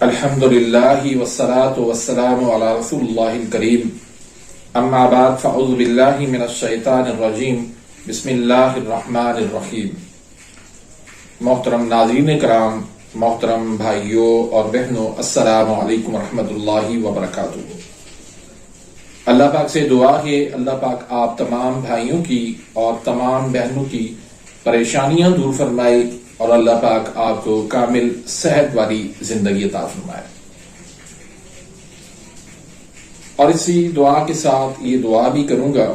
الحمد للہ والصلاة والسلام علی رسول اللہ الکریم اما بعد فاعوذ باللہ من الشیطان الرجیم بسم اللہ الرحمن الرحیم۔ محترم ناظرین کرام، محترم بھائیوں اور بہنوں، السلام علیکم ورحمۃ اللہ وبرکاتہ۔ اللہ پاک سے دعا ہے اللہ پاک آپ تمام بھائیوں کی اور تمام بہنوں کی پریشانیاں دور فرمائے اور اللہ پاک آپ کو کامل صحت والی زندگی عطا فرمائے۔ اور اسی دعا کے ساتھ یہ دعا بھی کروں گا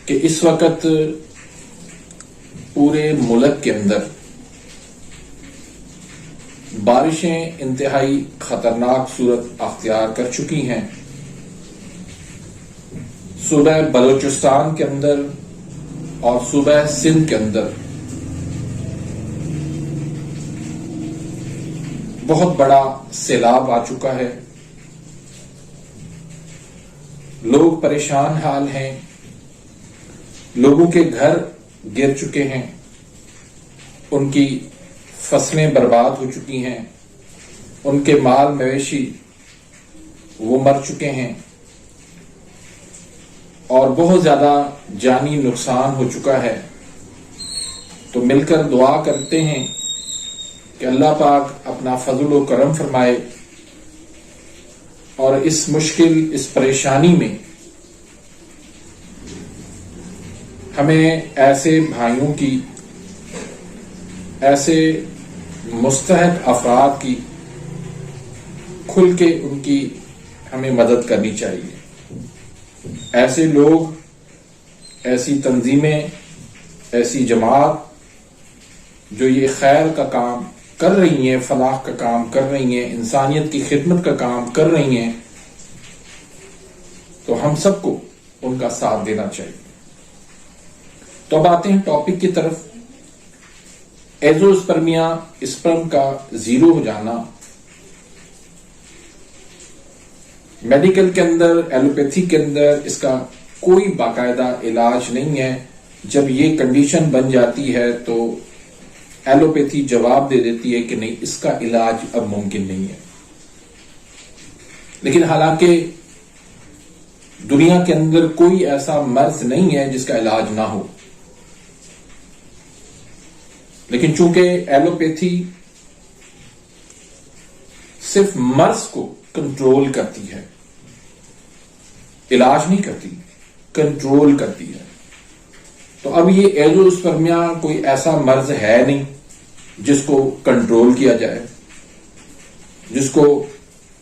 کہ اس وقت پورے ملک کے اندر بارشیں انتہائی خطرناک صورت اختیار کر چکی ہیں۔ صوبہ بلوچستان کے اندر اور صوبہ سندھ کے اندر بہت بڑا سیلاب آ چکا ہے، لوگ پریشان حال ہیں، لوگوں کے گھر گر چکے ہیں، ان کی فصلیں برباد ہو چکی ہیں، ان کے مال مویشی وہ مر چکے ہیں اور بہت زیادہ جانی نقصان ہو چکا ہے۔ تو مل کر دعا کرتے ہیں کہ اللہ پاک اپنا فضل و کرم فرمائے اور اس مشکل، اس پریشانی میں ہمیں ایسے بھائیوں کی، ایسے مستحق افراد کی کھل کے ان کی ہمیں مدد کرنی چاہیے۔ ایسے لوگ، ایسی تنظیمیں، ایسی جماعت جو یہ خیر کا کام کر رہی ہیں، فلاح کا کام کر رہی ہیں، انسانیت کی خدمت کا کام کر رہی ہیں، تو ہم سب کو ان کا ساتھ دینا چاہیے۔ تو اب آتے ہیں ٹاپک کی طرف۔ ایزوسپرمیا، اسپرم کا زیرو ہو جانا، میڈیکل کے اندر، ایلوپیتھی کے اندر اس کا کوئی باقاعدہ علاج نہیں ہے۔ جب یہ کنڈیشن بن جاتی ہے تو ایلوپیتھی جواب دے دیتی ہے کہ نہیں، اس کا علاج اب ممکن نہیں ہے۔ لیکن حالانکہ دنیا کے اندر کوئی ایسا مرض نہیں ہے جس کا علاج نہ ہو، لیکن چونکہ ایلوپیتھی صرف مرض کو کنٹرول کرتی ہے، علاج نہیں کرتی، کنٹرول کرتی ہے۔ تو اب یہ ایزوسپرمیا کوئی ایسا مرض ہے نہیں جس کو کنٹرول کیا جائے، جس کو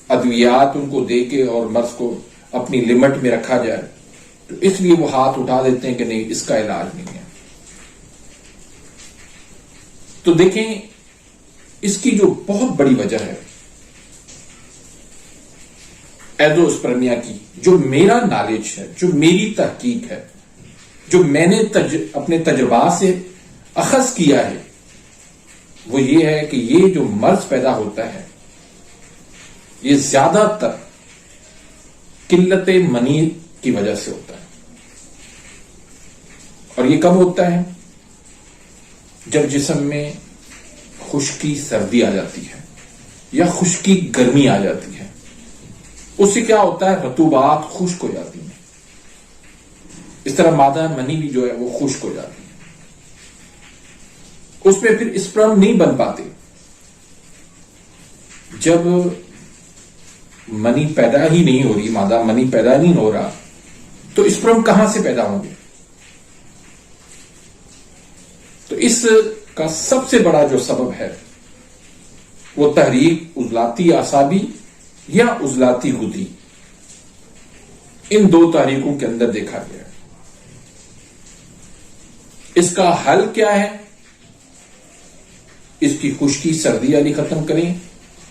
ادویات ان کو دے کے اور مرض کو اپنی لمٹ میں رکھا جائے، تو اس لیے وہ ہاتھ اٹھا دیتے ہیں کہ نہیں، اس کا علاج نہیں ہے۔ تو دیکھیں، اس کی جو بہت بڑی وجہ ہے ایزوسپرمیا کی، جو میرا نالج ہے، جو میری تحقیق ہے، جو میں نے اپنے تجربات سے اخذ کیا ہے، وہ یہ ہے کہ یہ جو مرض پیدا ہوتا ہے یہ زیادہ تر قلت منی کی وجہ سے ہوتا ہے۔ اور یہ کب ہوتا ہے؟ جب جسم میں خشکی سردی آ جاتی ہے یا خشکی گرمی آ جاتی ہے، اس سے کیا ہوتا ہے؟ رطوبات خشک ہو جاتی ہیں، اس طرح مادہ منی بھی جو ہے وہ خشک ہو جاتی ہے، اس میں پھر اسپرم نہیں بن پاتے۔ جب منی پیدا ہی نہیں ہو رہی، مادہ منی پیدا نہیں ہو رہا، تو اسپرم کہاں سے پیدا ہوں گے؟ تو اس کا سب سے بڑا جو سبب ہے وہ تحریک عضلاتی اعصابی یا عضلاتی غدی، ان دو تحریکوں کے اندر دیکھا گیا ہے۔ اس کا حل کیا ہے؟ اس کی خشکی سردی والی ختم کریں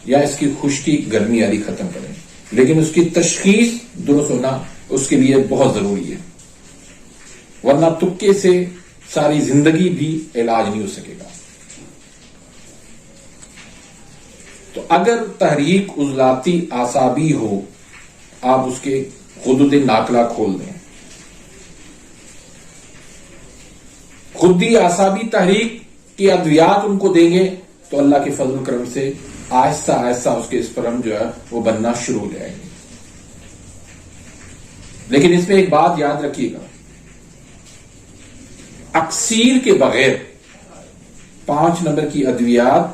یا اس کی خشکی گرمی والی ختم کریں، لیکن اس کی تشخیص درست ہونا اس کے لیے بہت ضروری ہے، ورنہ تکے سے ساری زندگی بھی علاج نہیں ہو سکے گا۔ تو اگر تحریک عضلاتی اعصابی ہو، آپ اس کے غدد ناقلہ کھول دیں، غدی اعصابی تحریک کی ادویات ان کو دیں گے تو اللہ کے فضل و کرم سے آہستہ آہستہ اس کے اسپرم جو ہے وہ بننا شروع ہو جائیں گے. لیکن اس میں ایک بات یاد رکھیے گا، اکسیر کے بغیر 5 نمبر کی ادویات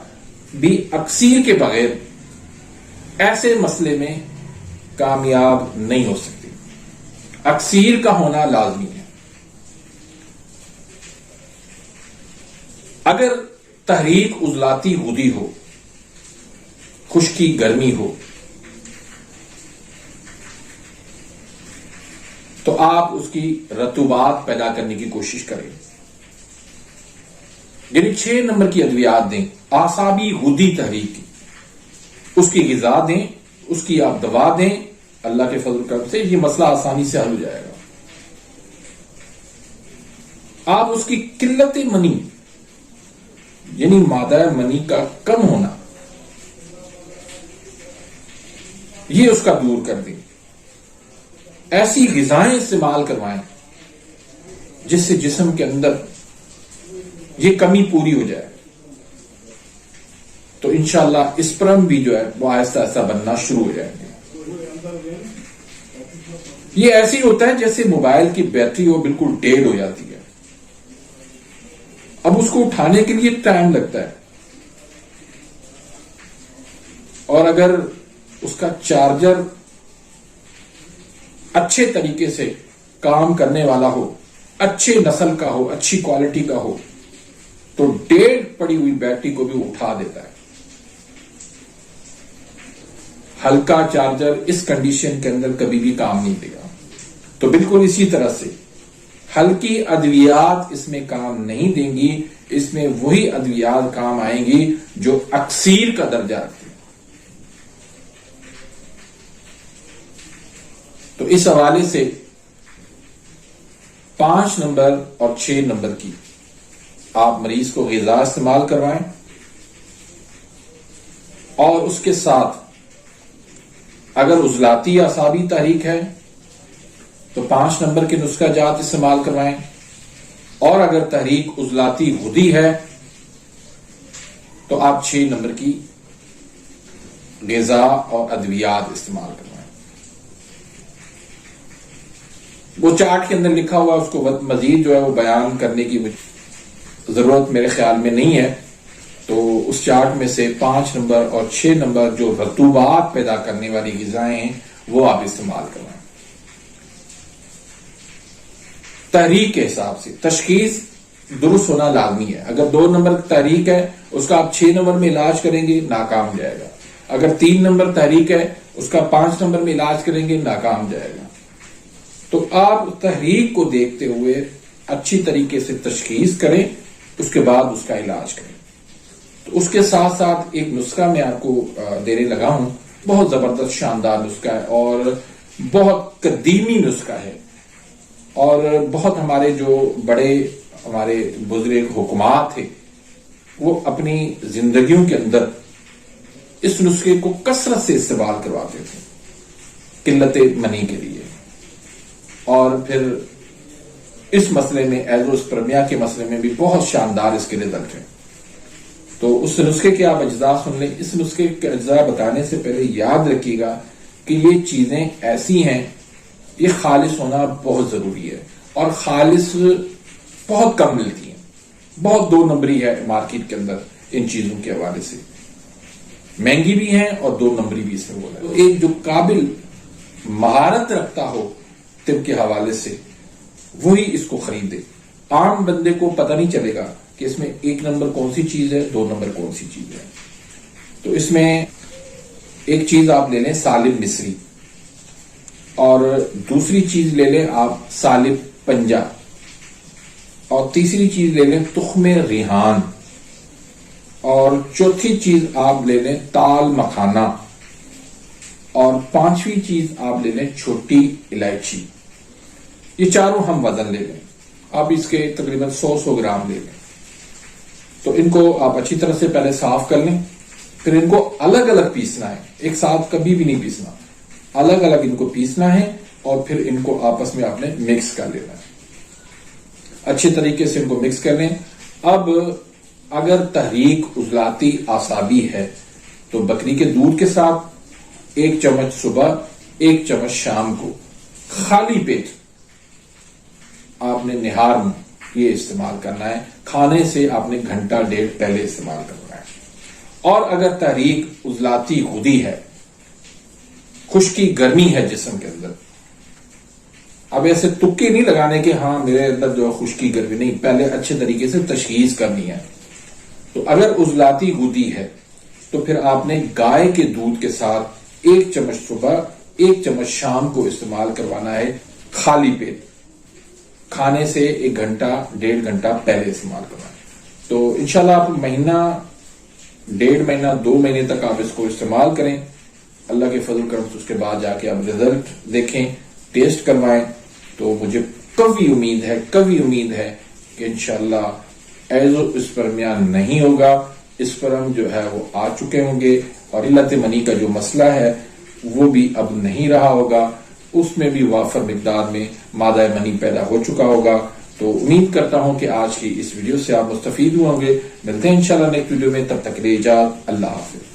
بھی اکسیر کے بغیر ایسے مسئلے میں کامیاب نہیں ہو سکتی. اکسیر کا ہونا لازمی ہے. اگر تحریک عضلاتی غدی ہو، خشکی گرمی ہو، تو آپ اس کی رطوبات پیدا کرنے کی کوشش کریں. یعنی 6 نمبر کی ادویات دیں، اعصابی غدی تحریک کی، اس کی غذا دیں، اس کی آپ دوا دیں. اللہ کے فضل و کرم سے یہ مسئلہ آسانی سے حل ہو جائے گا. آپ اس کی قلت منی یعنی مادہ منی کا کم ہونا یہ اس کا دور کر دیں. ایسی غذائیں استعمال کروائیں جس سے جسم کے اندر یہ کمی پوری ہو جائے. تو انشاءاللہ اسپرم بھی جو ہے وہ آہستہ آہستہ بننا شروع ہو جائیں گے. یہ ایسے ہی ہوتا ہے جیسے موبائل کی بیٹری وہ بالکل ڈیڈ ہو جاتی ہے. اب اس کو اٹھانے کے لیے ٹائم لگتا ہے، اور اگر اس کا چارجر اچھے طریقے سے کام کرنے والا ہو، اچھے نسل کا ہو، اچھی کوالٹی کا ہو، تو ڈیڈ پڑی ہوئی بیٹری کو بھی اٹھا دیتا ہے. ہلکا چارجر اس کنڈیشن کے اندر کبھی بھی کام نہیں دے گا. تو بالکل اسی طرح سے ہلکی ادویات اس میں کام نہیں دیں گی. اس میں وہی ادویات کام آئیں گی جو اکسیر کا درجہ رکھتی ہیں. تو اس حوالے سے 5 نمبر اور 6 نمبر کی آپ مریض کو غذا استعمال کروائیں، اور اس کے ساتھ اگر عضلاتی اعصابی تحریک ہے تو 5 نمبر کے نسخہ جات استعمال کروائیں، اور اگر تحریک عضلاتی غدی ہے تو آپ 6 نمبر کی غذا اور ادویات استعمال کروائیں. وہ چارٹ کے اندر لکھا ہوا اس کو مزید جو ہے وہ بیان کرنے کی ضرورت میرے خیال میں نہیں ہے. تو اس چارٹ میں سے 5 نمبر اور 6 نمبر جو رطوبات پیدا کرنے والی غذائیں ہیں وہ آپ استعمال کروائیں. تحریک کے حساب سے تشخیص درست ہونا لازمی ہے. اگر 2 نمبر تحریک ہے اس کا آپ 6 نمبر میں علاج کریں گے ناکام ہو جائے گا. اگر 3 نمبر تحریک ہے اس کا 5 نمبر میں علاج کریں گے ناکام ہو جائے گا. تو آپ تحریک کو دیکھتے ہوئے اچھی طریقے سے تشخیص کریں، اس کے بعد اس کا علاج کریں. تو اس کے ساتھ ساتھ ایک نسخہ میں آپ کو دینے لگا ہوں، بہت زبردست شاندار نسخہ ہے اور بہت قدیمی نسخہ ہے، اور بہت ہمارے جو بڑے ہمارے بزرگ حکمات تھے وہ اپنی زندگیوں کے اندر اس نسخے کو کثرت سے استعمال کرواتے تھے قلت منی کے لیے. اور پھر اس مسئلے میں ایزوسپرمیا کے مسئلے میں بھی بہت شاندار اس کے رزلٹ ہیں. تو اس نسخے کے آپ اجزاء سن لیں. اس نسخے کے اجزاء بتانے سے پہلے یاد رکھیے گا کہ یہ چیزیں ایسی ہیں، یہ خالص ہونا بہت ضروری ہے، اور خالص بہت کم ملتی ہیں. بہت 2 نمبری ہے مارکیٹ کے اندر ان چیزوں کے حوالے سے، مہنگی بھی ہیں اور 2 نمبری بھی اس میں بولا. تو ایک جو قابل مہارت رکھتا ہو طب کے حوالے سے وہی اس کو خریدے. عام بندے کو پتہ نہیں چلے گا کہ اس میں 1 نمبر کون سی چیز ہے، 2 نمبر کون سی چیز ہے. تو اس میں ایک چیز آپ لے لیں سالب مصری، اور دوسری چیز لے لیں آپ سالب پنجہ، اور تیسری چیز لے لیں تخم ریحان، اور چوتھی چیز آپ لے لیں تال مکھانا، اور 5ویں چیز آپ لے لیں چھوٹی الائچی. یہ چاروں ہم وزن لے لیں. آپ اس کے تقریباً 100 گرام لے لیں. تو ان کو آپ اچھی طرح سے پہلے صاف کر لیں، پھر ان کو الگ الگ پیسنا ہے، ایک ساتھ کبھی بھی نہیں پیسنا، الگ الگ ان کو پیسنا ہے، اور پھر ان کو آپس میں آپ نے مکس کر لینا ہے. اچھے طریقے سے ان کو مکس کر لیں. اب اگر تحریک عضلاتی اعصابی ہے تو بکری کے دودھ کے ساتھ 1 چمچ صبح 1 چمچ شام کو خالی پیٹ آپ نے نہار میں یہ استعمال کرنا ہے. کھانے سے آپ نے گھنٹہ ڈیڑھ پہلے استعمال کرنا ہے. اور اگر تحریک عضلاتی غدی ہے، خشکی گرمی ہے جسم کے اندر، اب ایسے تکے نہیں لگانے کہ ہاں میرے اندر جو خشکی گرمی، نہیں، پہلے اچھے طریقے سے تشخیص کرنی ہے. تو اگر عضلاتی غدی ہے تو پھر آپ نے گائے کے دودھ کے ساتھ 1 چمچ صبح 1 چمچ شام کو استعمال کروانا ہے خالی پیٹ. کھانے سے 1 گھنٹہ ڈیڑھ گھنٹہ پہلے استعمال کرنا ہے. تو انشاءاللہ آپ مہینہ، ڈیڑھ مہینہ، 2 مہینے تک آپ اس کو استعمال کریں. اللہ کے فضل کرم سے اس کے بعد جا کے آپ رزلٹ دیکھیں، ٹیسٹ کروائیں. تو مجھے قوی امید ہے کہ انشاءاللہ ایزو اسپرمیا نہیں ہوگا. اسپرم جو ہے وہ آ چکے ہوں گے اور علت منی کا جو مسئلہ ہے وہ بھی اب نہیں رہا ہوگا. اس میں بھی وافر مقدار میں مادہ منی پیدا ہو چکا ہوگا. تو امید کرتا ہوں کہ آج کی اس ویڈیو سے آپ مستفید ہوئے ہوں گے. ملتے ہیں انشاءاللہ نیکسٹ ویڈیو میں، تب تک کے لیے اجازت، اللہ حافظ.